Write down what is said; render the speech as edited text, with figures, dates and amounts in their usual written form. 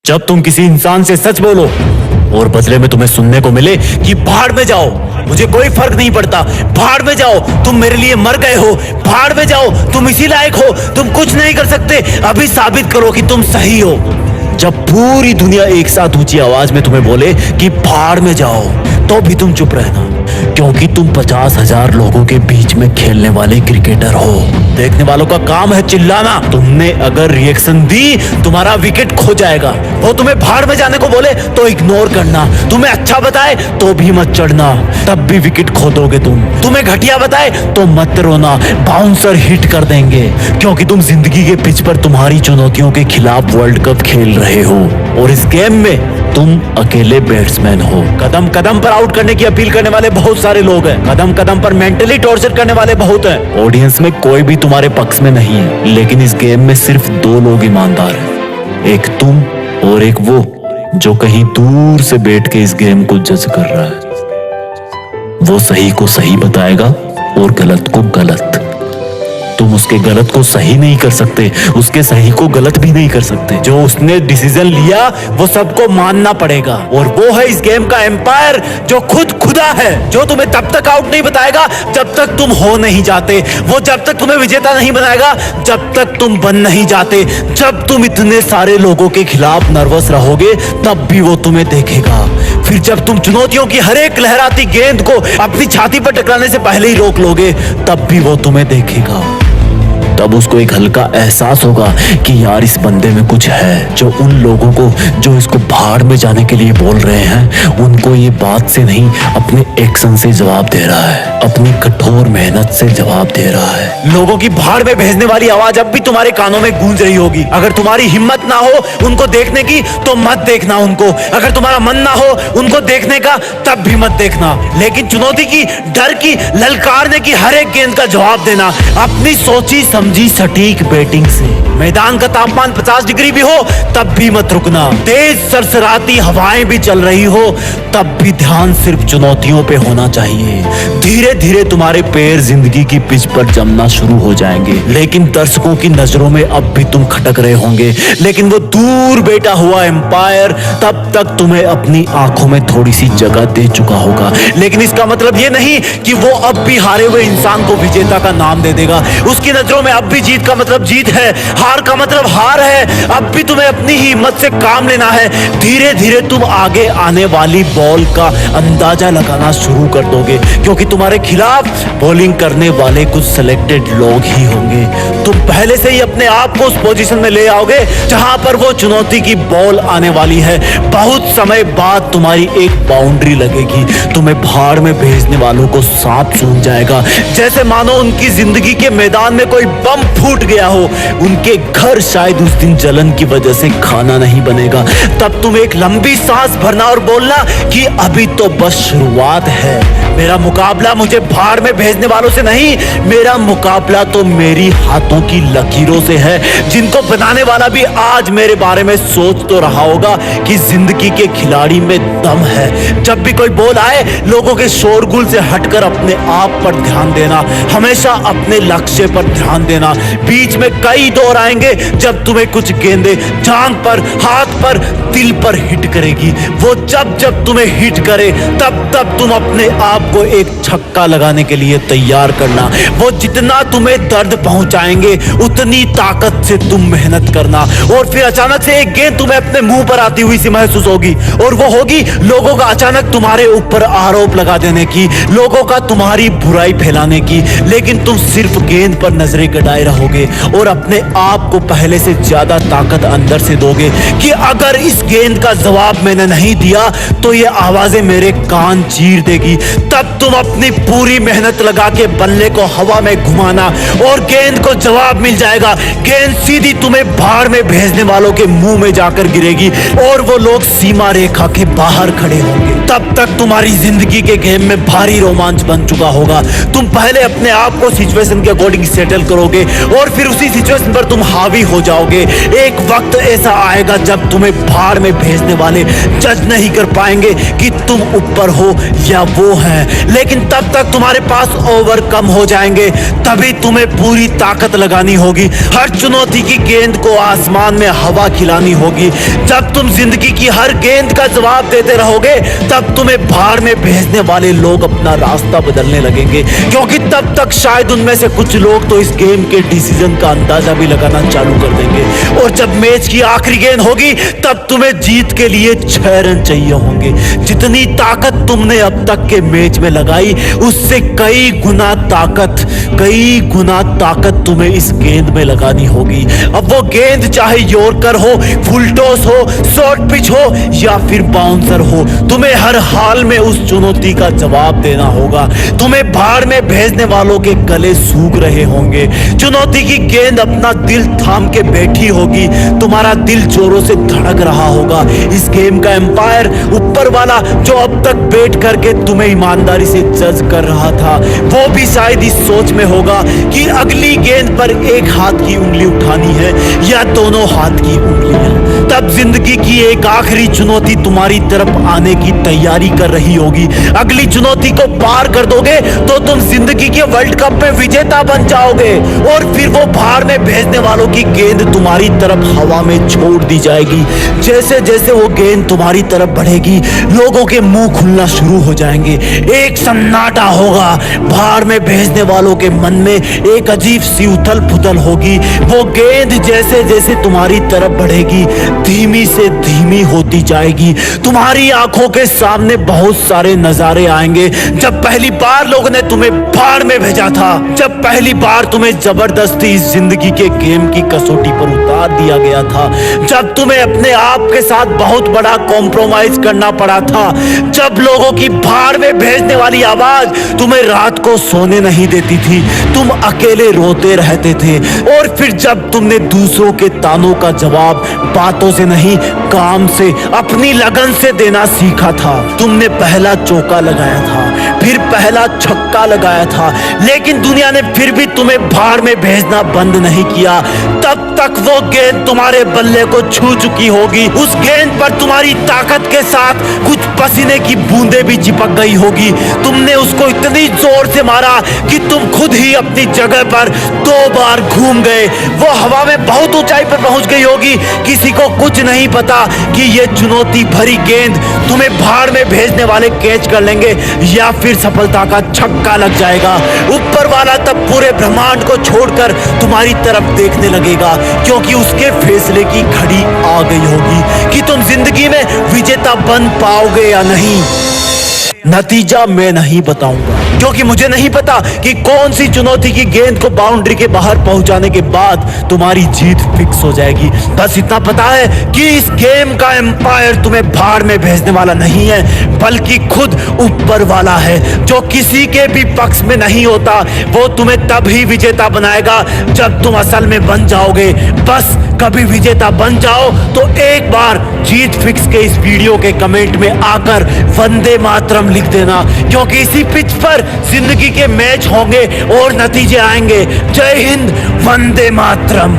जब तुम किसी इंसान से सच बोलो और बदले में तुम्हें सुनने को मिले कि भाड़ में जाओ, मुझे कोई फर्क नहीं पड़ता, भाड़ में जाओ, तुम मेरे लिए मर गए हो, भाड़ में जाओ, तुम इसी लायक हो, तुम कुछ नहीं कर सकते, अभी साबित करो कि तुम सही हो। जब पूरी दुनिया एक साथ ऊंची आवाज में तुम्हें बोले कि भाड़ में जाओ, तो भी तुम चुप रहना, क्योंकि तुम 50,000 लोगों के बीच में खेलने वाले क्रिकेटर हो। देखने वालों का काम है चिल्लाना। तुमने अगर रिएक्शन दी, तुम्हारा विकेट खो जाएगा। वो तुम्हें भाड़ में जाने को बोले तो इग्नोर करना, तुम्हें अच्छा बताए तो भी मत चढ़ना, तब भी विकेट खो दोगे तुम। तुम्हें घटिया बताए तो मत रोना, बाउंसर हिट कर देंगे, क्योंकि तुम जिंदगी के पिच पर तुम्हारी चुनौतियों के खिलाफ वर्ल्ड कप खेल रहे हो और इस गेम में तुम अकेले बैट्समैन हो। कदम कदम पर आउट करने की अपील करने वाले बहुत सारे लोग हैं, कदम कदम पर मेंटली टॉर्चर करने वाले बहुत हैं। ऑडियंस में कोई भी तुम्हारे पक्ष में नहीं है, लेकिन इस गेम में सिर्फ 2 लोग ईमानदार हैं, एक तुम और एक वो जो कहीं दूर से बैठ के इस गेम को जज कर रहा है। वो सही को सही बताएगा और गलत को गलत। तुम उसके गलत को सही नहीं कर सकते, उसके सही को गलत भी नहीं कर सकते। जो उसने डिसीजन लिया वो सबको मानना पड़ेगा, और वो है इस गेम का एम्पायर जो खुद खुदा है, जो तुम्हें तब तक आउट नहीं बताएगा जब तक तुम हो नहीं जाते, वो जब तक तुम्हें विजेता नहीं बनाएगा जब तक तुम बन नहीं जाते। जब तुम इतने सारे लोगों के खिलाफ नर्वस रहोगे तब भी वो तुम्हें देखेगा। फिर जब तुम चुनौतियों की हर एक लहराती गेंद को अपनी छाती पर टकराने से पहले ही रोक लोगे तब भी वो तुम्हें देखेगा। तब उसको एक हल्का एहसास होगा कि यार इस बंदे में कुछ है। जो उन लोगों को जो इसको भाड़ में जाने के लिए बोल रहे हैं, उनको ये बात से नहीं अपने एक्शन से जवाब दे रहा है, अपनी कठोर मेहनत से जवाब दे रहा है। लोगों की भाड़ में भेजने वाली आवाज अब भी तुम्हारे कानों में गूंज रही होगी। अगर तुम्हारी हिम्मत ना हो उनको देखने की तो मत देखना उनको, अगर तुम्हारा मन ना हो उनको देखने का तब भी मत देखना, लेकिन चुनौती की, डर की, ललकारने की हर एक गेंद का जवाब देना अपनी सोची समझी सटीक बैटिंग से। मैदान का तापमान 50 डिग्री भी हो तब भी मत रुकना, तेज सरसराती हवाएं भी चल रही हो तब भी ध्यान सिर्फ चुनौतियों पे होना चाहिए। धीरे धीरे तुम्हारे पैर जिंदगी की पिच पर जमना शुरू हो जाएंगे, लेकिन दर्शकों की नजरों में अब भी तुम खटक रहे होंगे। लेकिन वो दूर बैठा हुआ एम्पायर तब तक तुम्हें अपनी आंखों में थोड़ी सी जगह दे चुका होगा, लेकिन इसका मतलब ये नहीं कि वो अब भी हारे हुए इंसान को विजेता का नाम दे देगा। उसकी नजरों में अब भी जीत का मतलब जीत है, हार का मतलब हार है। अब भी तुम्हें अपनी ही हिम्मत से काम लेना है। धीरे धीरे तुम आगे आने वाली बॉल का अंदाजा लगाना शुरू कर दोगे, क्योंकि तुम्हारे खिलाफ बॉलिंग करने वाले कुछ सिलेक्टेड लोग ही होंगे। तुम पहले से ही अपने आप को उस पोजीशन में ले आओगे जहां पर वो चुनौती की बॉल आने वाली है। बहुत समय बाद तुम्हारी एक बाउंड्री लगेगी, तुम्हें भाड़ में भेजने वालों को सांप सूंघ जाएगा, जैसे मानो उनकी जिंदगी के मैदान में कोई बम फूट गया हो। उनके घर शायद उस दिन जलन की वजह से खाना नहीं बनेगा। तब तुम एक लंबी सांस भरना और बोलना कि अभी तो बस शुरुआत है। मेरा मुकाबला मुझे भाड़ में भेजने वालों से नहीं, मेरा मुकाबला तो मेरी हाथों की लकीरों से है, जिनको बनाने वाला भी आज मेरे बारे में सोच तो रहा होगा कि जिंदगी के खिलाड़ी में दम है। जब भी कोई बॉल आए, लोगों के शोरगुल से हटकर अपने आप पर ध्यान देना, हमेशा अपने लक्ष्य पर ध्यान देना। बीच में कई दौर आएंगे जब तुम्हें कुछ गेंदें जांघ पर, हाथ पर, दिल पर हिट करेगी। वो जब जब तुम्हें हिट करे तब तब तुम अपने आप को एक छक्का लगाने के लिए तैयार करना। वो जितना तुम्हें दर्द पहुंचाएंगे उतनी ताकत से तुम मेहनत करना, और फिर अचानक से एक गेंद तुम्हें अपने मुंह पर आती हुई सी महसूस होगी, और वो होगी लोगों का अचानक तुम्हारे ऊपर आरोप लगा देने की, लोगों का तुम्हारी बुराई फैलाने की। लेकिन तुम सिर्फ गेंद पर नजरें गड़ाए रहोगे और अपने आप को पहले से ज्यादा ताकत अंदर से दोगे कि अगर इस गेंद का जवाब मैंने नहीं दिया तो ये आवाजें मेरे कान चीर देगी। तब तुम अपनी पूरी मेहनत लगा के बल्ले को हवा में घुमाना और गेंद को जवाब मिल जाएगा। गेंद सीधी तुम्हें भाड़ में भेजने वालों के मुंह में जाकर गिरेगी और वो लोग सीमा रेखा के बाहर खड़े होंगे। तब तक तुम्हारी जिंदगी के गेम में भारी रोमांच बन चुका होगा। तुम पहले अपने आप को सिचुएशन के अकॉर्डिंग सेटल करोगे और फिर उसी सिचुएशन पर तुम हावी हो जाओगे। एक वक्त ऐसा आएगा जब तुम्हें भाड़ में भेजने वाले जज नहीं कर पाएंगे कि तुम ऊपर हो या वो है। हैं, लेकिन तब तक तुम्हारे पास ओवरकम हो जाएंगे। तभी तुम्हें पूरी ताकत लगानी होगी। हर चुनौती की गेंद को आसमान में हवा खिलानी होगी। जब तुम जिंदगी की हर गेंद का जवाब देते रहोगे, तब तुम्हें भाड़ में भेजने वाले लोग अपना रास्ता बदलने लगेंगे, क्योंकि तब तक शायद उनमें से कुछ लोग तो इस गेम के डिसीजन का अंदाजा भी लगाना चालू कर देंगे। और जब मैच की आखिरी गेंद होगी, तब तुम्हें जीत के लिए 6 रन चाहिए होंगे। जितनी ताकत तुमने अब तक के मैच में लगाई, उससे कई गुना ताकत तुम्हें इस गेंद में लगानी होगी। अब वो गेंद चाहे यॉर्कर हो, फुल टॉस हो, शॉर्ट पिच हो या फिर बाउंसर हो, तुम्हें हर हाल में उस चुनौती का जवाब देना होगा। तुम्हें भाड़ में भेजने वालों के गले सूख रहे होंगे। चुनौती की गेंद अपना दिल थाम के बैठी होगी। तुम्हारा दिल जोरों से धड़क रहा होगा। इस गेम का एम्पायर, ऊपर वाला, जो अब तक बैठ करके तुम्हें ईमानदारी से जज कर रहा था, वो भी शायद इस सोच में होगा कि अगली गेंद पर एक हाथ की उंगली उठानी है या दोनों हाथ की उंगलियां। तब जिंदगी की एक आखिरी चुनौती तुम्हारी तरफ आने की तैयारी कर रही होगी। अगली चुनौती को पार कर दोगे तो तुम जिंदगी के वर्ल्ड कप में विजेता बन जाओगे, और फिर वो भाड़ में भेजने वालों की गेंद तुम्हारी तरफ हवा में छोड़ दी जाएगी। जैसे जैसे वो गेंद तुम्हारी तरफ बढ़ेगी, लोगों के मुंह खुलना शुरू हो जाएंगे। एक सन्नाटा होगा। भाड़ में भेजने वालों के मन में एक अजीब सी उथल पुथल होगी। वो गेंद जैसे जैसे तुम्हारी तरफ बढ़ेगी, धीमी से धीमी होती जाएगी। तुम्हारी आंखों के सामने बहुत सारे नजारे आएंगे। जब पहली बार लोगों ने तुम्हें भाड़ में भेजा था, जब पहली बार तुम्हें जबरदस्ती इस जिंदगी के गेम की कसौटी पर उतार दिया गया था, जब तुम्हें अपने आप के साथ बहुत बड़ा कॉम्प्रोमाइज करना पड़ा था, जब लोगों की भाड़ में भेजने वाली आवाज तुम्हें रात को सोने नहीं देती थी, तुम अकेले रोते रहते थे, और फिर जब तुमने दूसरों के तानों का जवाब बातों से नहीं, काम से, अपनी लगन से देना सीखा था। तुमने पहला चौका लगाया था, फिर पहला छक्का लगाया था, लेकिन दुनिया ने फिर भी तुम्हें भाड़ में भेजना बंद नहीं किया। तब तक वो गेंद तुम्हारे बल्ले को छू चुकी होगी। उस गेंद पर तुम्हारी ताकत के साथ कुछ पसीने की बूंदें भी चिपक गई होगी। तुमने उसको इतनी जोर से मारा कि तुम खुद ही अपनी जगह पर 2 बार घूम गए। वो हवा में बहुत ऊंचाई पर पहुंच गई होगी। किसी को कुछ नहीं पता कि ये चुनौती भरी गेंद तुम्हें भाड़ में भेजने वाले कैच कर लेंगे या फिर सफलता का छक्का लग जाएगा। ऊपर वाला तब पूरे ब्रह्मांड को छोड़कर तुम्हारी तरफ देखने लगेगा, क्योंकि उसके फैसले की घड़ी आ गई होगी कि तुम जिंदगी में विजेता बन पाओगे या नहीं। नतीजा मैं नहीं बताऊंगा, क्योंकि मुझे नहीं पता कि कौन सी चुनौती की गेंद को बाउंड्री के बाहर पहुंचाने के बाद तुम्हारी जीत फिक्स हो जाएगी। बस इतना पता है कि इस गेम का एम्पायर तुम्हें भाड़ में भेजने वाला नहीं है, बल्कि खुद ऊपर वाला है, जो किसी के भी पक्ष में नहीं होता। वो तुम्हें तभी विजेता बनाएगा जब तुम असल में बन जाओगे। बस कभी विजेता बन जाओ तो एक बार जीत फिक्स के इस वीडियो के कमेंट में आकर वंदे मातरम लिख देना, क्योंकि इसी पिच पर जिंदगी के मैच होंगे और नतीजे आएंगे। जय हिंद, वंदे मातरम।